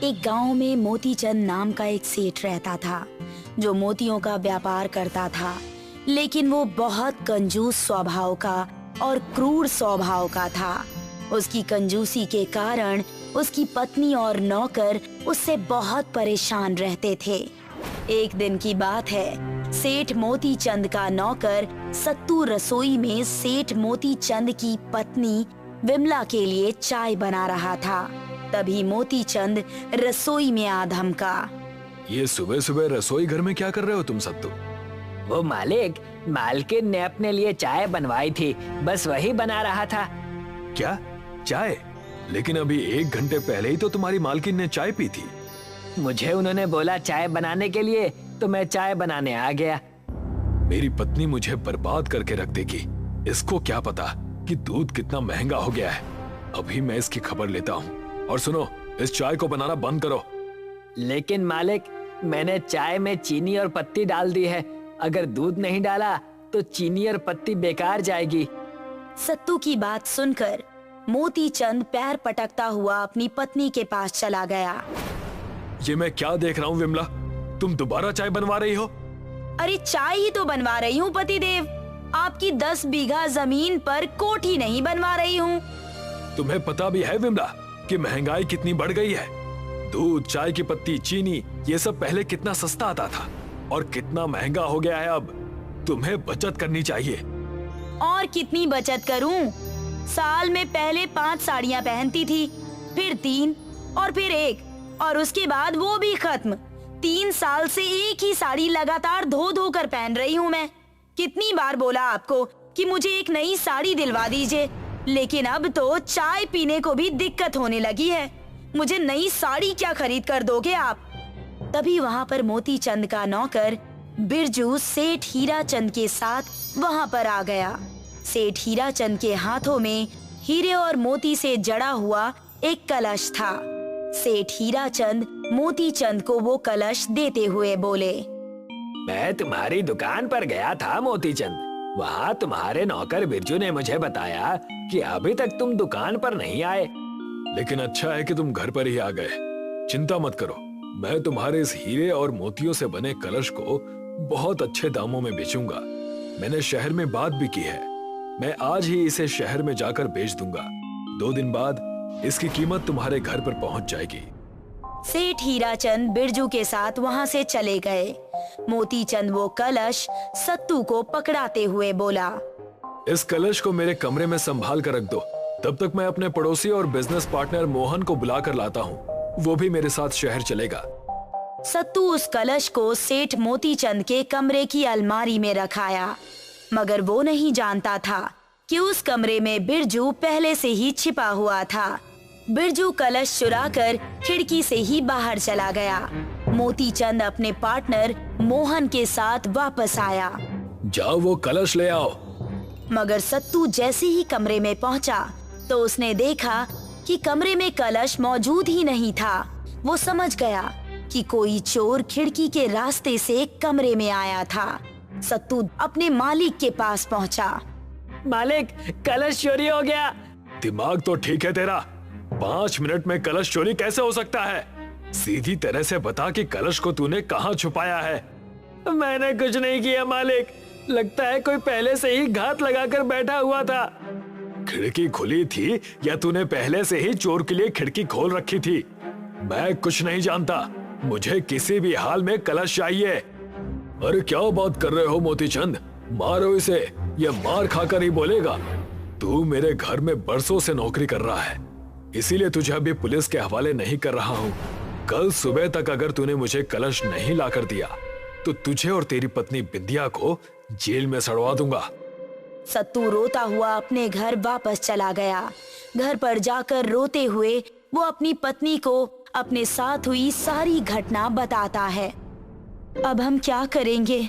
एक गांव में मोतीचंद नाम का एक सेठ रहता था जो मोतियों का व्यापार करता था, लेकिन वो बहुत कंजूस स्वभाव का और क्रूर स्वभाव का था। उसकी कंजूसी के कारण उसकी पत्नी और नौकर उससे बहुत परेशान रहते थे। एक दिन की बात है, सेठ मोतीचंद का नौकर सत्तू रसोई में सेठ मोतीचंद की पत्नी विमला के लिए चाय बना रहा था। तभी मोतीचंद रसोई में आ धमका। ये सुबह सुबह रसोई घर में क्या कर रहे हो तुम सत्तू? वो मालिक, मालकिन ने अपने लिए चाय बनवाई थी, बस वही बना रहा था। क्या चाय? लेकिन अभी 1 घंटे पहले ही तो तुम्हारी मालकिन ने चाय पी थी। मुझे उन्होंने बोला चाय बनाने के लिए, तो मैं चाय बनाने आ गया। मेरी पत्नी मुझे बर्बाद करके रख देगी। इसको क्या पता कि दूध कितना महंगा हो गया है। अभी मैं इसकी खबर लेता हूँ। और सुनो, इस चाय को बनाना बंद करो। लेकिन मालिक, मैंने चाय में चीनी और पत्ती डाल दी है। अगर दूध नहीं डाला तो चीनी और पत्ती बेकार जाएगी। सत्तू की बात सुनकर मोतीचंद पैर पटकता हुआ अपनी पत्नी के पास चला गया। ये मैं क्या देख रहा हूँ विमला? तुम दोबारा चाय बनवा रही हो? अरे चाय ही तो बनवा रही हूँ पतिदेव। आपकी 10 बीघा जमीन पर कोठी नहीं बनवा रही हूँ। तुम्हें पता भी है विमला कि महंगाई कितनी बढ़ गई है? दूध, चाय की पत्ती, चीनी, ये सब पहले कितना सस्ता आता था और कितना महंगा हो गया है अब। तुम्हें बचत करनी चाहिए। और कितनी बचत करूं? साल में पहले 5 साड़ियां पहनती थी, फिर 3 और फिर 1, और उसके बाद वो भी खत्म। 3 साल से एक ही साड़ी लगातार धो धो कर पहन रही हूँ मैं। कितनी बार बोला आपको कि मुझे एक नई साड़ी दिलवा दीजिए, लेकिन अब तो चाय पीने को भी दिक्कत होने लगी है। मुझे नई साड़ी क्या खरीद कर दोगे आप? तभी वहाँ पर मोतीचंद का नौकर बिरजू सेठ हीराचंद के साथ वहाँ पर आ गया। सेठ हीराचंद के हाथों में हीरे और मोती से जड़ा हुआ एक कलश था। सेठ हीराचंद मोतीचंद को वो कलश देते हुए बोले, मैं तुम्हारी दुकान पर गया था मोतीचंद। वहाँ तुम्हारे नौकर बिरजू ने मुझे बताया कि अभी तक तुम दुकान पर नहीं आए। लेकिन अच्छा है कि तुम घर पर ही आ गए। चिंता मत करो, मैं तुम्हारे इस हीरे और मोतियों से बने कलश को बहुत अच्छे दामों में बेचूंगा। मैंने शहर में बात भी की है। मैं आज ही इसे शहर में जाकर बेच दूंगा। 2 दिन बाद इसकी कीमत तुम्हारे घर पर पहुंच जाएगी। सेठ हीराचंद बिरजू के साथ वहाँ से चले गए। मोतीचंद वो कलश सत्तू को पकड़ाते हुए बोला, इस कलश को मेरे कमरे में संभाल कर रख दो। तब तक मैं अपने पड़ोसी और बिजनेस पार्टनर मोहन को बुला कर लाता हूँ। वो भी मेरे साथ शहर चलेगा। सत्तू उस कलश को सेठ मोतीचंद के कमरे की अलमारी में रखाया, मगर वो नहीं जानता था कि उस कमरे में बिरजू पहले से ही छिपा हुआ था। बिरजू कलश चुराकर खिड़की से ही बाहर चला गया। मोतीचंद अपने पार्टनर मोहन के साथ वापस आया। जाओ वो कलश ले आओ। मगर सत्तू जैसे ही कमरे में पहुंचा तो उसने देखा कि कमरे में कलश मौजूद ही नहीं था। वो समझ गया कि कोई चोर खिड़की के रास्ते से कमरे में आया था। सत्तू अपने मालिक के पास पहुंचा। मालिक, कलश चोरी हो गया। दिमाग तो ठीक है तेरा? 5 मिनट में कलश चोरी कैसे हो सकता है? सीधी तरह से बता कि कलश को तूने कहाँ छुपाया है। मैंने कुछ नहीं किया मालिक। लगता है कोई पहले से ही घात लगाकर बैठा हुआ था। खिड़की खुली थी या तूने पहले से ही चोर के लिए खिड़की खोल रखी थी? मैं कुछ नहीं जानता। मुझे किसी भी हाल में कलश चाहिए। अरे क्या बात कर रहे हो मोतीचंद? मारो इसे, ये मार खाकर ही बोलेगा। तू मेरे घर में बरसों से नौकरी कर रहा है, इसीलिए तुझे अभी पुलिस के हवाले नहीं कर रहा हूँ। कल सुबह तक अगर तूने मुझे कलश नहीं लाकर दिया तो तुझे और तेरी पत्नी बिंदिया को जेल में सड़वा दूंगा। सत्तू रोता हुआ अपने घर वापस चला गया। घर पर जाकर रोते हुए वो अपनी पत्नी को अपने साथ हुई सारी घटना बताता है। अब हम क्या करेंगे?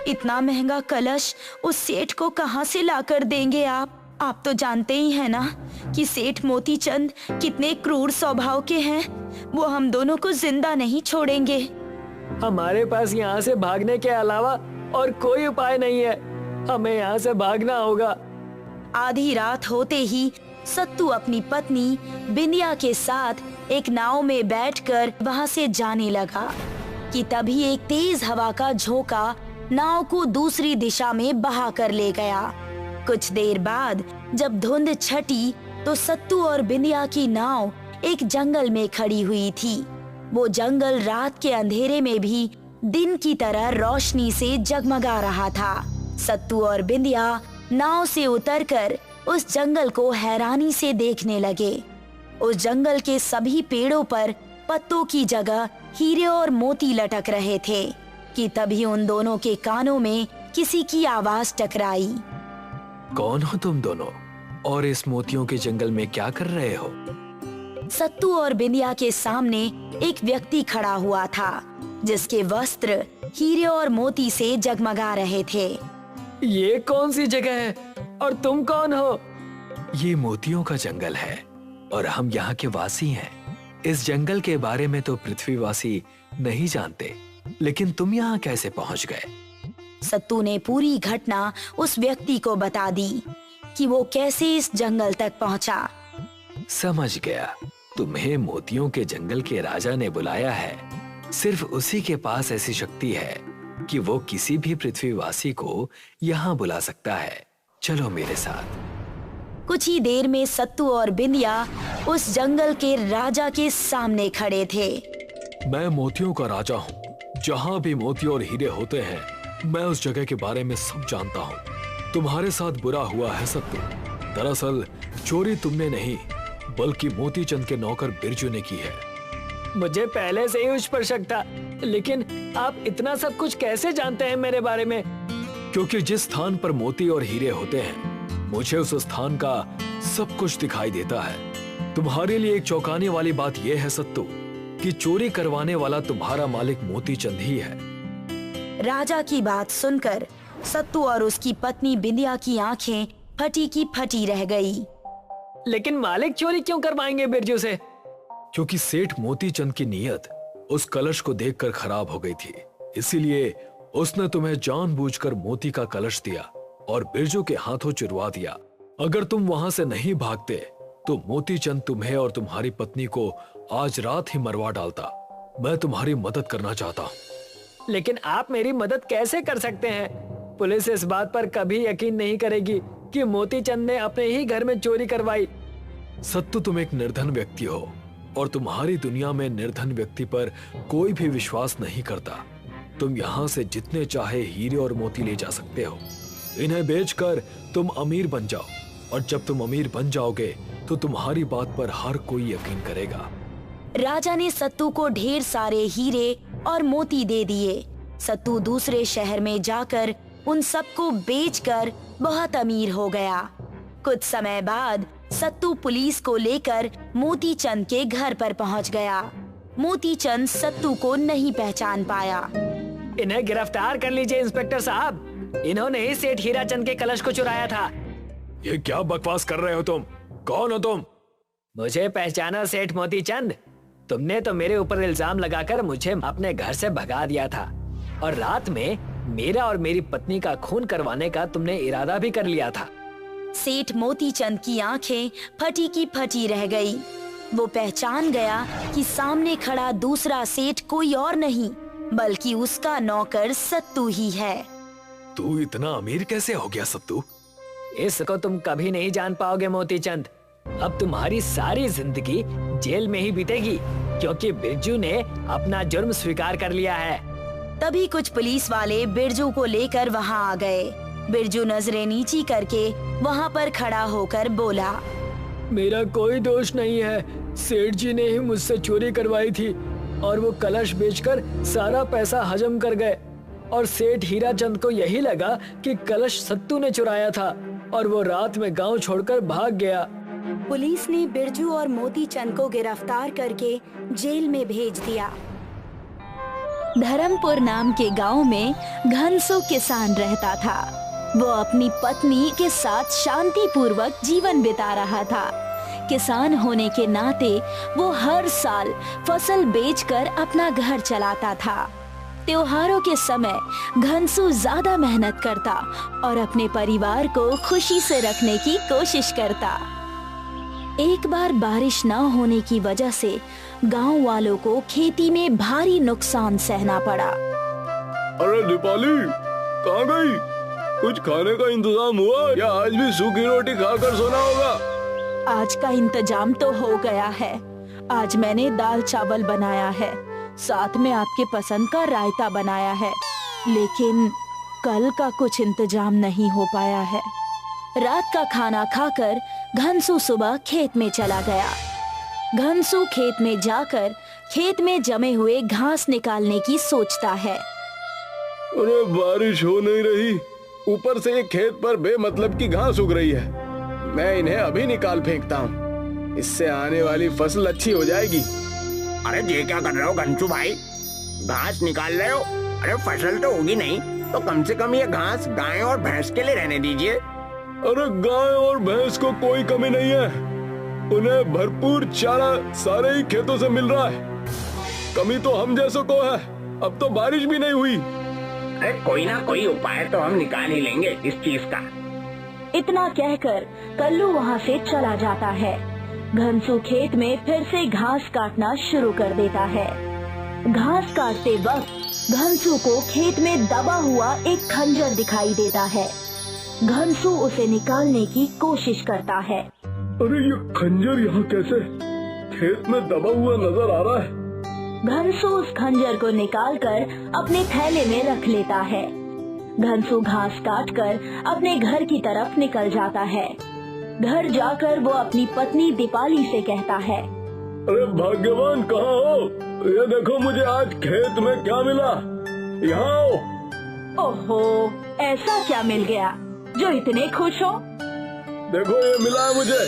इतना महंगा कलश उस सेठ को कहाँ से लाकर देंगे आप? आप तो जानते ही हैं ना कि सेठ मोतीचंद कितने क्रूर स्वभाव के हैं। वो हम दोनों को जिंदा नहीं छोड़ेंगे। हमारे पास यहाँ से भागने के अलावा और कोई उपाय नहीं है। हमें यहाँ से भागना होगा। आधी रात होते ही सत्तू अपनी पत्नी बिंदिया के साथ एक नाव में बैठकर वहां से जाने लगा कि तभी एक तेज हवा का झोंका नाव को दूसरी दिशा में बहा कर ले गया। कुछ देर बाद जब धुंध छटी तो सत्तू और बिंदिया की नाव एक जंगल में खड़ी हुई थी। वो जंगल रात के अंधेरे में भी दिन की तरह रोशनी से जगमगा रहा था। सत्तू और बिंदिया नाव से उतरकर उस जंगल को हैरानी से देखने लगे। उस जंगल के सभी पेड़ों पर पत्तों की जगह हीरे और मोती लटक रहे थे कि तभी उन दोनों के कानों में किसी की आवाज टकराई। कौन हो तुम दोनों और इस मोतियों के जंगल में क्या कर रहे हो? सत्तू और बिंदिया के सामने एक व्यक्ति खड़ा हुआ था जिसके वस्त्र हीरे और मोती से जगमगा रहे थे। ये कौन सी जगह है और तुम कौन हो? ये मोतियों का जंगल है और हम यहाँ के वासी हैं। इस जंगल के बारे में तो पृथ्वीवासी नहीं जानते, लेकिन तुम यहाँ कैसे पहुँच गए? सत्तू ने पूरी घटना उस व्यक्ति को बता दी कि वो कैसे इस जंगल तक पहुँचा। समझ गया, तुम्हें मोतियों के जंगल के राजा ने बुलाया है। सिर्फ उसी के पास ऐसी शक्ति है कि वो किसी भी पृथ्वीवासी को यहाँ बुला सकता है। चलो मेरे साथ। कुछ ही देर में सत्तू और बिंदिया उस जंगल के राजा के सामने खड़े थे। मैं मोतियों का राजा हूँ। जहाँ भी मोती और हीरे होते हैं, मैं उस जगह के बारे में सब जानता हूँ। तुम्हारे साथ बुरा हुआ है सत्तू। दरअसल चोरी तुमने नहीं, बल्कि मोती चंद के नौकर बिरजू ने की है। मुझे पहले से ही उस पर शक था, लेकिन आप इतना सब कुछ कैसे जानते हैं मेरे बारे में? क्योंकि जिस स्थान पर मोती और हीरे होते हैं, मुझे उस स्थान का सब कुछ दिखाई देता है। तुम्हारे लिए एक चौंकाने वाली बात यह है सत्तू कि चोरी करवाने वाला तुम्हारा मालिक मोती चंद ही है। राजा की बात सुनकर सत्तू और उसकी पत्नी बिंदिया की आंखें फटी की फटी रह गई। लेकिन मालिक चोरी क्यों करवाएंगे बिरजू से? क्योंकि सेठ मोती चंद की नीयत उस कलश को देखकर खराब हो गई थी, इसीलिए उसने तुम्हें जानबूझकर मोती का कलश दिया और बिरजू के हाथों चुरवा दिया। अगर तुम वहां से नहीं भागते तो मोती चंद तुम्हें और तुम्हारी पत्नी को आज रात ही मरवा डालता। मैं तुम्हारी मदद करना चाहता हूँ। लेकिन आप मेरी मदद कैसे कर सकते हैं? पुलिस इस बात पर कभी यकीन नहीं करेगी कि मोती चंद ने अपने ही घर में चोरी करवाई। सत्तू, तुम एक निर्धन व्यक्ति हो और तुम्हारी दुनिया में निर्धन व्यक्ति पर कोई भी विश्वास नहीं करता। तुम यहाँ से जितने चाहे हीरे और मोती ले जा सकते हो। इन्हें बेचकर तुम अमीर बन जाओ और जब तुम अमीर बन जाओगे तो तुम्हारी बात पर हर कोई यकीन करेगा। राजा ने सत्तू को ढेर सारे हीरे और मोती दे दिए। सत्तू दूसरे शहर में जाकर उन सबको बेचकर बहुत अमीर हो गया। कुछ समय बाद सत्तू पुलिस को लेकर मोती चंद के घर पर पहुंच गया। मोती चंद सत्तू को नहीं पहचान पाया। इन्हें गिरफ्तार कर लीजिए इंस्पेक्टर साहब। इन्होंने ही सेठ हीरा चंद के कलश को चुराया था। ये क्या बकवास कर रहे हो तुम? कौन हो तुम? मुझे पहचाना सेठ मोती चंद? तुमने तो मेरे ऊपर इल्जाम लगाकर मुझे अपने घर से भगा दिया था और रात में मेरा और मेरी पत्नी का खून करवाने का तुमने इरादा भी कर लिया था। सेठ मोती चंद की आंखें फटी की फटी रह गई। वो पहचान गया कि सामने खड़ा दूसरा सेठ कोई और नहीं बल्कि उसका नौकर सत्तू ही है। तू इतना अमीर कैसे हो गया सत्तू? इसको तुम कभी नहीं जान पाओगे मोती चंद। अब तुम्हारी सारी जिंदगी जेल में ही बीतेगी क्योंकि बिरजू ने अपना जुर्म स्वीकार कर लिया है। तभी कुछ पुलिस वाले बिरजू को लेकर वहां आ गए। बिरजू नजरें नीची करके वहां पर खड़ा होकर बोला, मेरा कोई दोष नहीं है। सेठ जी ने ही मुझसे चोरी करवाई थी और वो कलश बेचकर सारा पैसा हजम कर गए और सेठ हीरा चंद को यही लगा कि कलश सत्तू ने चुराया था और वो रात में गांव छोड़कर भाग गया। पुलिस ने बिरजू और मोती चंद को गिरफ्तार करके जेल में भेज दिया। धर्मपुर नाम के गांव में घनसो किसान रहता था। वो अपनी पत्नी के साथ शांतिपूर्वक जीवन बिता रहा था। किसान होने के नाते वो हर साल फसल बेचकर अपना घर चलाता था। त्योहारों के समय घनसू ज्यादा मेहनत करता और अपने परिवार को खुशी से रखने की कोशिश करता। एक बार बारिश न होने की वजह से गांव वालों को खेती में भारी नुकसान सहना पड़ा। अरे दीपाली, कहाँ गई? कुछ खाने का इंतजाम हुआ या आज भी सूखी रोटी खाकर सोना होगा? आज का इंतजाम तो हो गया है। आज मैंने दाल चावल बनाया है, साथ में आपके पसंद का रायता बनाया है, लेकिन कल का कुछ इंतजाम नहीं हो पाया है। रात का खाना खाकर घनसू सुबह खेत में चला गया। घनसू खेत में जाकर खेत में जमे हुए घास निकालने की सोचता है। अरे बारिश हो नहीं रही, ऊपर से ये खेत पर बेमतलब की घास उग रही है। मैं इन्हें अभी निकाल फेंकता हूँ, इससे आने वाली फसल अच्छी हो जाएगी। अरे ये क्या कर रहे हो घनसू भाई? घास निकाल रहे हो? अरे फसल तो होगी नहीं तो कम से कम ये घास गाय और भैंस के लिए रहने दीजिए। अरे गाय और भैंस को कोई कमी नहीं है, उन्हें भरपूर चारा सारे ही खेतों से मिल रहा है। कमी तो हम जैसों को है, अब तो बारिश भी नहीं हुई। अरे कोई ना कोई उपाय तो हम निकाल ही लेंगे इस चीज का। इतना कहकर कल्लू वहाँ से चला जाता है। घनसू खेत में फिर से घास काटना शुरू कर देता है। घास काटते वक्त घनसू को खेत में दबा हुआ एक खंजर दिखाई देता है। घनसू उसे निकालने की कोशिश करता है। अरे ये खंजर यहाँ कैसे खेत में दबा हुआ नजर आ रहा है? घनसू उस खंजर को निकालकर अपने थैले में रख लेता है। घनसू घास काटकर अपने घर की तरफ निकल जाता है। घर जाकर वो अपनी पत्नी दीपाली से कहता है। अरे भाग्यवान, कहाँ हो? ये देखो मुझे आज खेत में क्या मिला, यहाँ आओ। ओहो, ऐसा क्या मिल गया जो इतने खुश हो? देखो ये मिला है मुझे,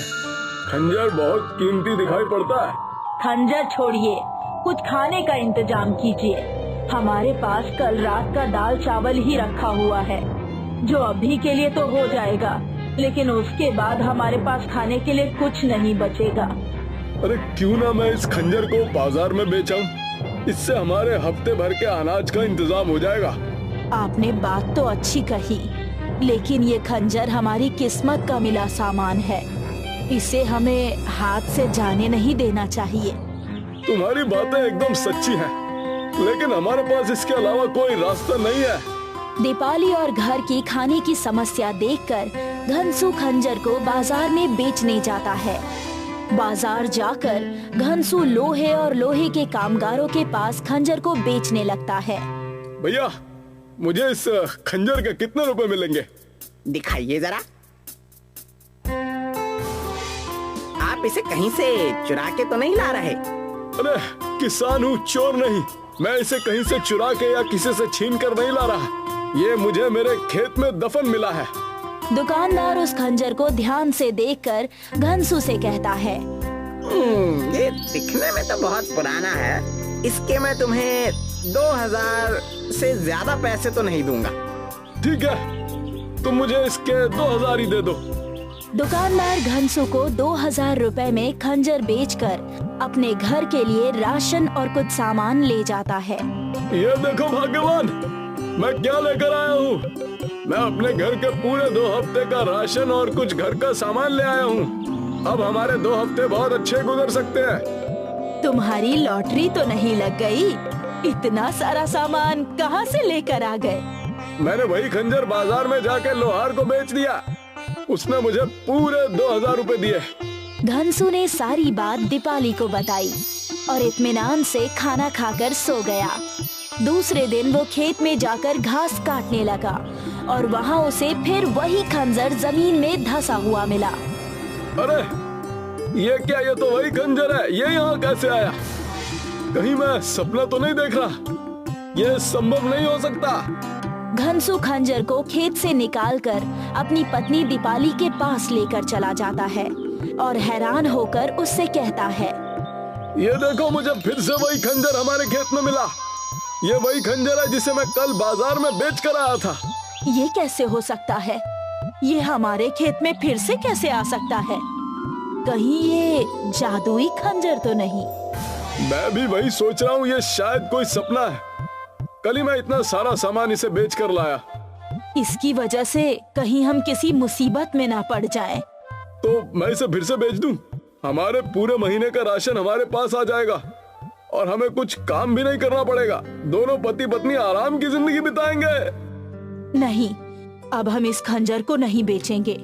खंजर बहुत कीमती दिखाई पड़ता है। खंजर छोड़िए, कुछ खाने का इंतजाम कीजिए। हमारे पास कल रात का दाल चावल ही रखा हुआ है, जो अभी के लिए तो हो जाएगा, लेकिन उसके बाद हमारे पास खाने के लिए कुछ नहीं बचेगा। अरे क्यों ना मैं इस खंजर को बाजार में बेचाऊं, इससे हमारे हफ्ते भर के अनाज का इंतजाम हो जाएगा। आपने बात तो अच्छी कही, लेकिन ये खंजर हमारी किस्मत का मिला सामान है, इसे हमें हाथ से जाने नहीं देना चाहिए। तुम्हारी बातें एकदम सच्ची हैं, लेकिन हमारे पास इसके अलावा कोई रास्ता नहीं है। दीपाली और घर की खाने की समस्या देखकर घनसू खंजर को बाजार में बेचने जाता है। बाजार जाकर घनसू लोहे और लोहे के कामगारों के पास खंजर को बेचने लगता है। भैया, मुझे इस खंजर के कितने रुपए मिलेंगे? दिखाइए जरा। आप इसे कहीं से चुरा के तो नहीं ला रहे? अरे किसान हूँ, चोर नहीं। मैं इसे कहीं से चुरा के या किसी से छीन कर नहीं ला रहा, ये मुझे मेरे खेत में दफन मिला है। दुकानदार उस खंजर को ध्यान से देखकर घनसू से कहता है। ये दिखने में तो बहुत पुराना है, इसके मैं तुम्हें 2000 से ज्यादा पैसे तो नहीं दूंगा। ठीक है, तुम मुझे इसके 2000 ही दे दो। दुकानदार घनसू को 2000 रुपए में खंजर बेचकर अपने घर के लिए राशन और कुछ सामान ले जाता है। ये देखो भाग्यवान, मैं क्या लेकर आया हूँ। मैं अपने घर के पूरे 2 हफ्ते का राशन और कुछ घर का सामान ले आया हूँ। अब हमारे 2 हफ्ते बहुत अच्छे गुजर सकते हैं। तुम्हारी लॉटरी तो नहीं लग गई? इतना सारा सामान कहाँ से लेकर आ गए? मैंने वही खंजर बाजार में जाके लोहार को बेच दिया, उसने मुझे पूरे 2000 रुपए दिए। घनसू ने सारी बात दीपाली को बताई और इत्मीनान से खाना खाकर सो गया। दूसरे दिन वो खेत में जाकर घास काटने लगा और वहाँ उसे फिर वही खंजर जमीन में धंसा हुआ मिला। अरे ये क्या, ये तो वही खंजर है, ये यहाँ कैसे आया? कहीं मैं सपना तो नहीं देख रहा? ये संभव नहीं हो सकता। घनसू खंजर को खेत से निकालकर अपनी पत्नी दीपाली के पास लेकर चला जाता है और हैरान होकर उससे कहता है। ये देखो, मुझे फिर से वही खंजर हमारे खेत में मिला। ये वही खंजर है जिसे मैं कल बाजार में बेच कर आया था। ये कैसे हो सकता है? ये हमारे खेत में फिर से कैसे आ सकता है? कहीं ये जादुई खंजर तो नहीं? मैं भी वही सोच रहा हूँ, ये शायद कोई सपना है। कल ही मैं इतना सारा सामान इसे बेच कर लाया। इसकी वजह से कहीं हम किसी मुसीबत में ना पड़ जाएं। तो मैं इसे फिर से बेच दूं? हमारे पूरे महीने का राशन हमारे पास आ जाएगा और हमें कुछ काम भी नहीं करना पड़ेगा। दोनों पति पत्नी आराम की जिंदगी बिताएंगे। नहीं, अब हम इस खंजर को नहीं बेचेंगे।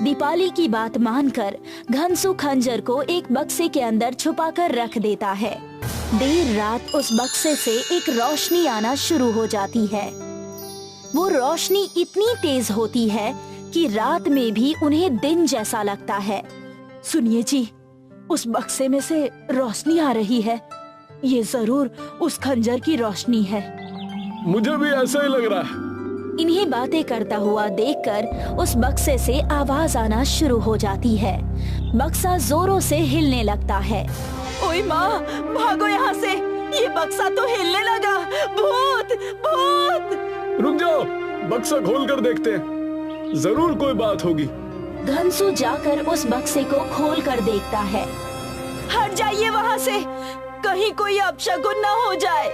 दीपाली की बात मानकर घनसू खंजर को एक बक्से के अंदर छुपाकर रख देता है। देर रात उस बक्से से एक रोशनी आना शुरू हो जाती है। वो रोशनी इतनी तेज होती है कि रात में भी उन्हें दिन जैसा लगता है। सुनिए जी, उस बक्से में से रोशनी आ रही है। ये जरूर उस खंजर की रोशनी है। मुझे भी ऐसा ही लग रहा है। इन्हीं बातें करता हुआ देखकर उस बक्से से आवाज आना शुरू हो जाती है। बक्सा जोरों से हिलने लगता है। ओए माँ, भागो यहाँ से, ये बक्सा तो हिलने लगा। भूत, भूत! रुक जाओ, बक्सा खोल कर देखते हैं, जरूर कोई बात होगी। घनसू जाकर उस बक्से को खोल कर देखता है। हट जाइए वहाँ से, कहीं कोई अपशकुन न हो जाए।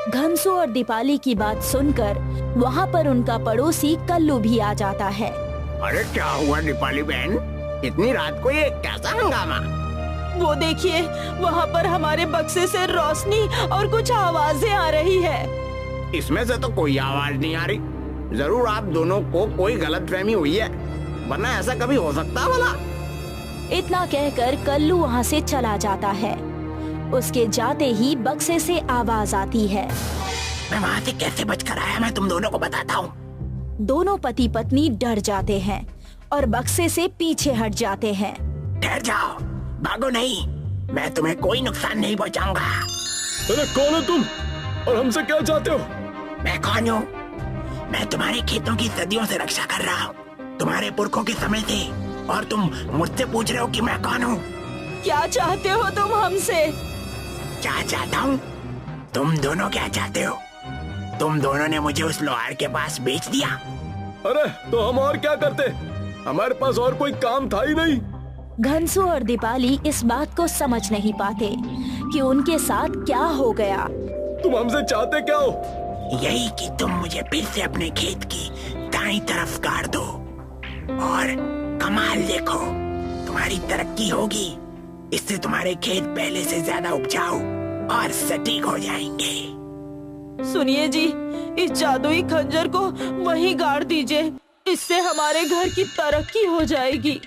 घनसू और दीपाली की बात सुनकर वहाँ पर उनका पड़ोसी कल्लू भी आ जाता है। अरे क्या हुआ दीपाली बहन, इतनी रात को ये कैसा हंगामा? वो देखिए, वहाँ पर हमारे बक्से से रोशनी और कुछ आवाजें आ रही है। इसमें से तो कोई आवाज नहीं आ रही। जरूर आप दोनों को कोई गलतफहमी हुई है, वरना ऐसा कभी हो सकता भला? इतना कहकर कल्लू वहाँ से चला जाता है। उसके जाते ही बक्से से आवाज आती है। मैं वहाँ से कैसे बचकर आया, मैं तुम दोनों को बताता हूँ। दोनों पति पत्नी डर जाते हैं और बक्से से पीछे हट जाते हैं। ठहर जाओ, भागो नहीं, मैं तुम्हें कोई नुकसान नहीं पहुँचाऊंगा। अरे कौन हो तुम और हमसे क्या चाहते हो? मैं कौन हूँ? मैं तुम्हारे खेतों की सदियों से रक्षा कर रहा हूँ, तुम्हारे पुरखों के समय से, और तुम मुझसे पूछ रहे हो कि मैं कौन हूँ? क्या चाहते हो तुम हमसे? क्या चाहता हूँ? तुम दोनों क्या चाहते हो? तुम दोनों ने मुझे उस लोहार के पास बेच दिया। अरे तो हम और क्या करते, हमारे पास और कोई काम था ही नहीं। घनसू और दीपाली इस बात को समझ नहीं पाते कि उनके साथ क्या हो गया। तुम हमसे चाहते क्या हो? यही कि तुम मुझे फिर से अपने खेत की दाईं तरफ गाड़ दो और कमाल देखो, तुम्हारी तरक्की होगी। इससे तुम्हारे खेत पहले से ज्यादा उपजाऊ और सटीक हो जाएंगे। सुनिए जी, इस जादुई खंजर को वहीं गाड़ दीजिए, इससे हमारे घर की तरक्की हो जाएगी।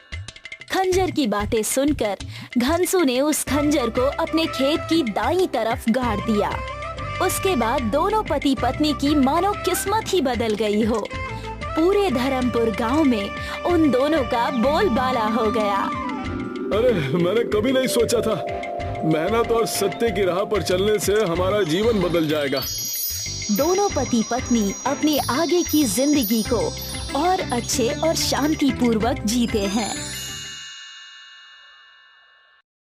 खंजर की बातें सुनकर घनसू ने उस खंजर को अपने खेत की दाईं तरफ गाड़ दिया। उसके बाद दोनों पति पत्नी की मानो किस्मत ही बदल गई हो। पूरे धर्मपुर गांव में उन दोनों का बोलबाला हो गया। अरे मैंने कभी नहीं सोचा था, मेहनत और सत्य की राह पर चलने से हमारा जीवन बदल जाएगा। दोनों पति पत्नी अपनी आगे की जिंदगी को और अच्छे और शांति पूर्वक जीते हैं।